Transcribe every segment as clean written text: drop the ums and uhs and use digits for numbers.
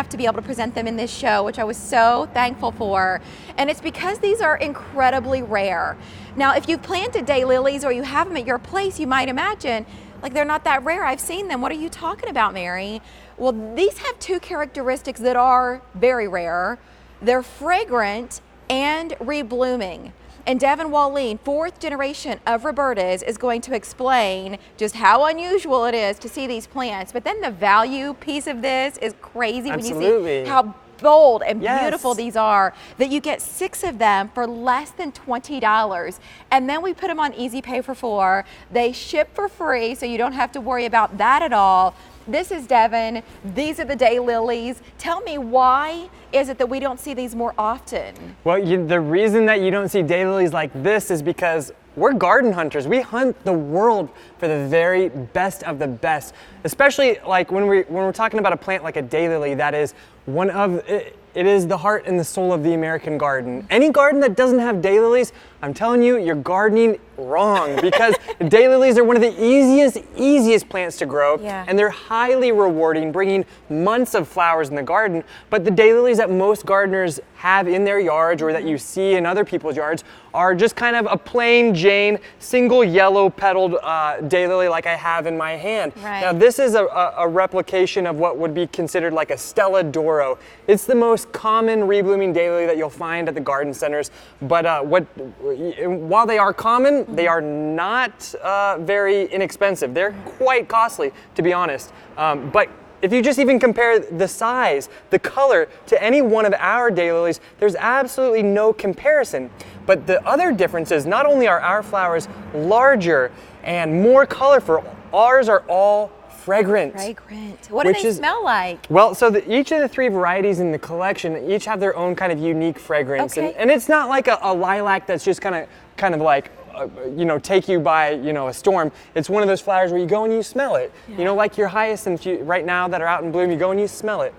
enough to be able to present them in this show, which I was so thankful for. And it's because these are incredibly rare. Now, if you've planted daylilies or you have them at your place, you might imagine, like, they're not that rare. I've seen them. What are you talking about, Mary? Well, these have two characteristics that are very rare. They're fragrant and reblooming. And Devin Walleen, 4th generation of Robertas, is going to explain just how unusual it is to see these plants. But then the value piece of this is crazy. Absolutely. When you see how bold and beautiful these are, that you get 6 of them for less than $20. And then we put them on Easy Pay for 4. They ship for free, so you don't have to worry about that at all. This is Devin. These are the daylilies. Tell me, why is it that we don't see these more often? Well, the reason that you don't see daylilies like this is because we're garden hunters. We hunt the world for the very best of the best. Especially like when we're talking about a plant like a daylily, that is one of it is the heart and the soul of the American garden. Any garden that doesn't have daylilies, I'm telling you, you're gardening wrong, because daylilies are one of the easiest plants to grow, and they're highly rewarding, bringing months of flowers in the garden. But the daylilies that most gardeners have in their yards, or that you see in other people's yards, are just kind of a plain Jane, single yellow petaled daylily like I have in my hand. Now this is a replication of what would be considered like a Stella Doro. It's the most common reblooming daylily that you'll find at the garden centers, but while they are common, they are not very inexpensive. They're quite costly, to be honest. But if you just even compare the size, the color to any one of our daylilies, there's absolutely no comparison. But the other difference is not only are our flowers larger and more colorful, ours are all fragrant. What do they smell like? Well, so each of the 3 varieties in the collection each have their own kind of unique fragrance. And it's not like a lilac that's just kind of like, you know, take you by, you know, a storm. It's one of those flowers where you go and you smell it. You know, like your hyacinths right now that are out in bloom, you go and you smell it.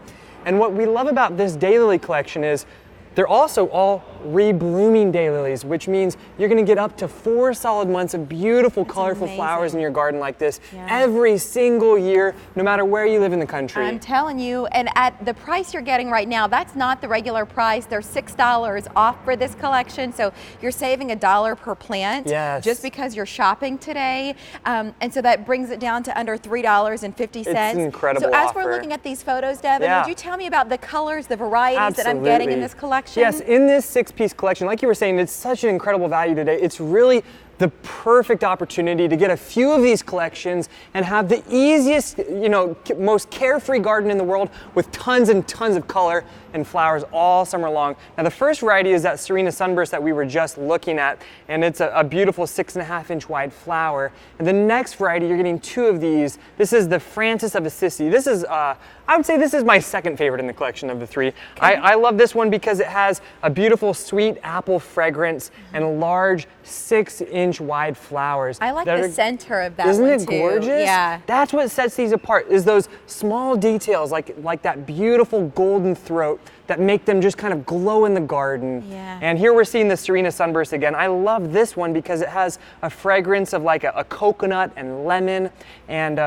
And what we love about this daylily collection is they're also all reblooming daylilies, which means you're going to get up to 4 solid months of beautiful, colorful flowers in your garden like this every single year, no matter where you live in the country. I'm telling you, and at the price you're getting right now, that's not the regular price. They're $6 off for this collection, so you're saving $1 per plant just because you're shopping today. And so that brings it down to under $3.50. It's an incredible offer. So as offer. We're looking at these photos, Devin, would you tell me about the colors, the varieties that I'm getting in this collection? Yes, in this 6-piece collection, like you were saying, it's such an incredible value today. It's really the perfect opportunity to get a few of these collections and have the easiest, you know, most carefree garden in the world with tons and tons of color and flowers all summer long. Now the first variety is that Sarena Sunburst that we were just looking at, and it's a beautiful 6.5-inch wide flower. And the next variety, you're getting 2 of these. This is the Francis of Assissi. This is, I would say this is my second favorite in the collection of the 3. I love this one because it has a beautiful sweet apple fragrance and large 6-inch wide flowers. I like the center of that Isn't one it gorgeous? Yeah. That's what sets these apart, is those small details like that beautiful golden throat that make them just kind of glow in the garden. And here we're seeing the Sarena Sunburst again. I love this one because it has a fragrance of like a coconut and lemon. And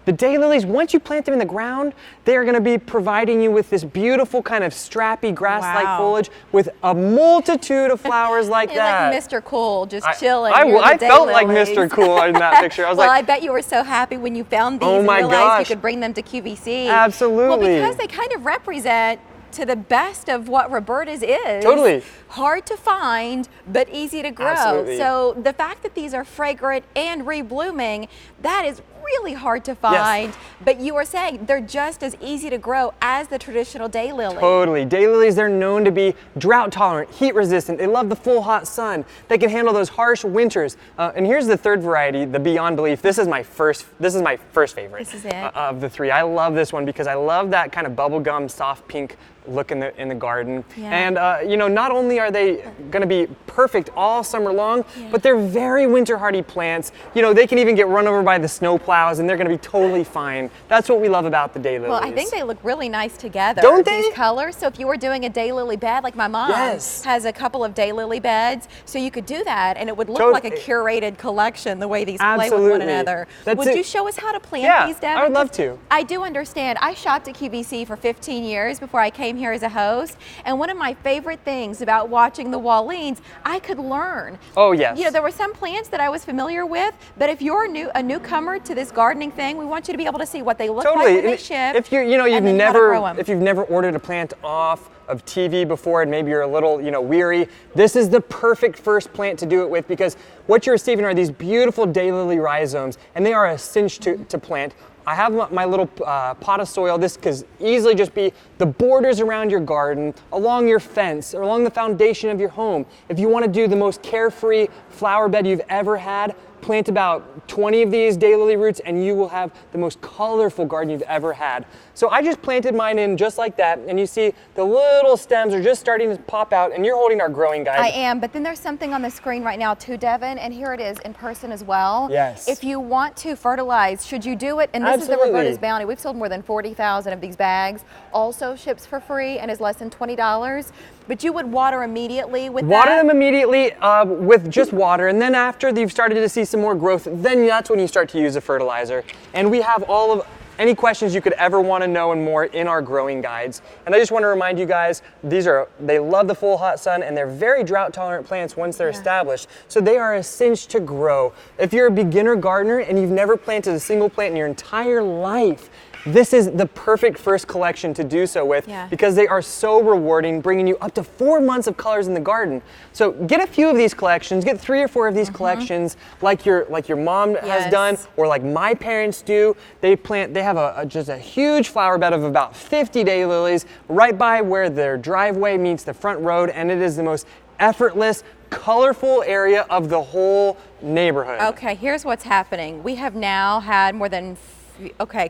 the daylilies, once you plant them in the ground, they are going to be providing you with this beautiful kind of strappy grass-like foliage with a multitude of flowers like that. Like Mr. Cool, just chilling. I felt like Mr. Cool in that picture. I was well, like, I bet you were so happy when you found these and realized you could bring them to QVC. Absolutely. Well, because they kind of represent to the best of what Roberta's is. Totally. Hard to find, but easy to grow. Absolutely. So the fact that these are fragrant and reblooming, that is really hard to find, but you were saying they're just as easy to grow as the traditional daylily. Totally. Daylilies, they're known to be drought tolerant, heat resistant. They love the full hot sun. They can handle those harsh winters. And here's the third variety, the Beyond Belief. This is my first favorite. This is it. Of the 3. I love this one because I love that kind of bubblegum soft pink look in the garden. And you know, not only are they going to be perfect all summer long, but they're very winter hardy plants. You know, they can even get run over by the snowplow plows and they're gonna be totally fine. That's what we love about the daylilies. Well, I think they look really nice together. Don't they? These colors. So if you were doing a daylily bed, like my mom has a couple of daylily beds, so you could do that and it would look like a curated collection the way these play with one another. Would you show us how to plant these, Devin? I would love to. I do understand. I shopped at QVC for 15 years before I came here as a host, and one of my favorite things about watching the Wallines, I could learn. Oh, yes. You know, there were some plants that I was familiar with, but if you're a newcomer to this gardening thing, we want you to be able to see what they look like when they ship. If you've never ordered a plant off of TV before and maybe you're a little, weary, this is the perfect first plant to do it with, because what you're receiving are these beautiful daylily rhizomes, and they are a cinch to plant. I have my little pot of soil. This could easily just be the borders around your garden, along your fence, or along the foundation of your home. If you want to do the most carefree flower bed you've ever had, plant about 20 of these daylily roots and you will have the most colorful garden you've ever had. So I just planted mine in just like that, and you see the little stems are just starting to pop out, and you're holding our growing guide. I am, but then there's something on the screen right now too, Devin, and here it is in person as well. Yes. If you want to fertilize, should you do it? And this is the Roberta's Bounty. We've sold more than 40,000 of these bags. Also ships for free and is less than $20. But you would water immediately with Water them immediately with just water, and then after you've started to see some more growth, then that's when you start to use a fertilizer. And we have all of any questions you could ever want to know and more in our growing guides. And I just want to remind you guys, they love the full hot sun, and they're very drought tolerant plants once they're established. So they are a cinch to grow. If you're a beginner gardener and you've never planted a single plant in your entire life, this is the perfect first collection to do so with, because they are so rewarding, bringing you up to 4 months of colors in the garden. So get a few of these collections, get 3 or 4 of these collections, like your mom has done, or like my parents do. They have just a huge flower bed of about 50 daylilies right by where their driveway meets the front road, and it is the most effortless, colorful area of the whole neighborhood. Okay, here's what's happening. We have now had more than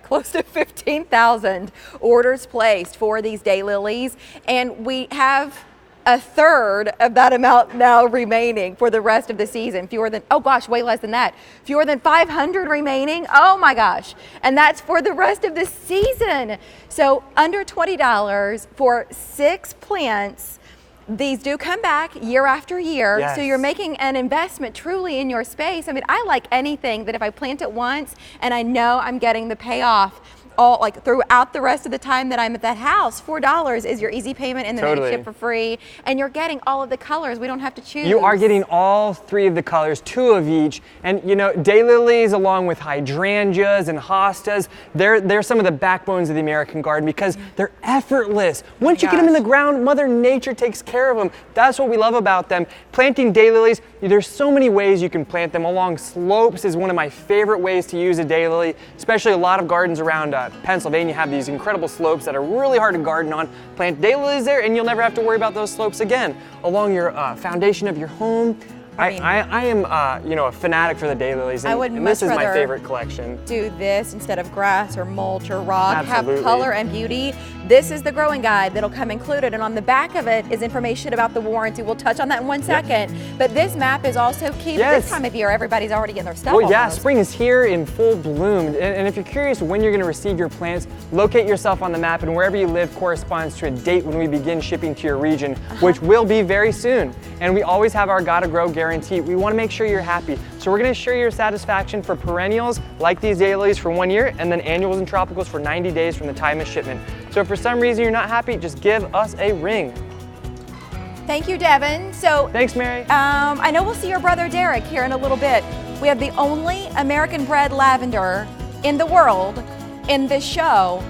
close to 15,000 orders placed for these daylilies, and we have a third of that amount now remaining for the rest of the season. Way less than that. Fewer than 500 remaining. Oh my gosh. And that's for the rest of the season. So under $20 for 6 plants. These do come back year after year, so you're making an investment truly in your space. I mean, I like anything that if I plant it once and I know I'm getting the payoff throughout the rest of the time that I'm at that house. $4 is your easy payment, and then they ship for free, and you're getting all of the colors. We don't have to choose. You are getting all 3 of the colors, 2 of each, and daylilies along with hydrangeas and hostas, they're some of the backbones of the American garden because they're effortless. Once you get them in the ground, Mother Nature takes care of them. That's what we love about them. Planting daylilies, there's so many ways you can plant them. Along slopes is one of my favorite ways to use a daylily, especially a lot of gardens around Pennsylvania have these incredible slopes that are really hard to garden on. Plant daylilies there and you'll never have to worry about those slopes again. Along your foundation of your home, I am a fanatic for the daylilies, and this is my favorite collection. Do this instead of grass or mulch or rock. Have color and beauty. This is the growing guide that'll come included, and on the back of it is information about the warranty. We'll touch on that in 1 second. But this map is also key. This time of year, everybody's already getting their stuff. Well, yeah, spring is here in full bloom, and if you're curious when you're going to receive your plants, locate yourself on the map, and wherever you live corresponds to a date when we begin shipping to your region, which will be very soon. And we always have our Gotta Grow guarantee. We want to make sure you're happy. So we're going to assure your satisfaction for perennials like these daylilies for 1 year, and then annuals and tropicals for 90 days from the time of shipment. So if for some reason you're not happy, just give us a ring. Thank you, Devin. So thanks, Mary. I know we'll see your brother Derek here in a little bit. We have the only American bred lavender in the world in this show.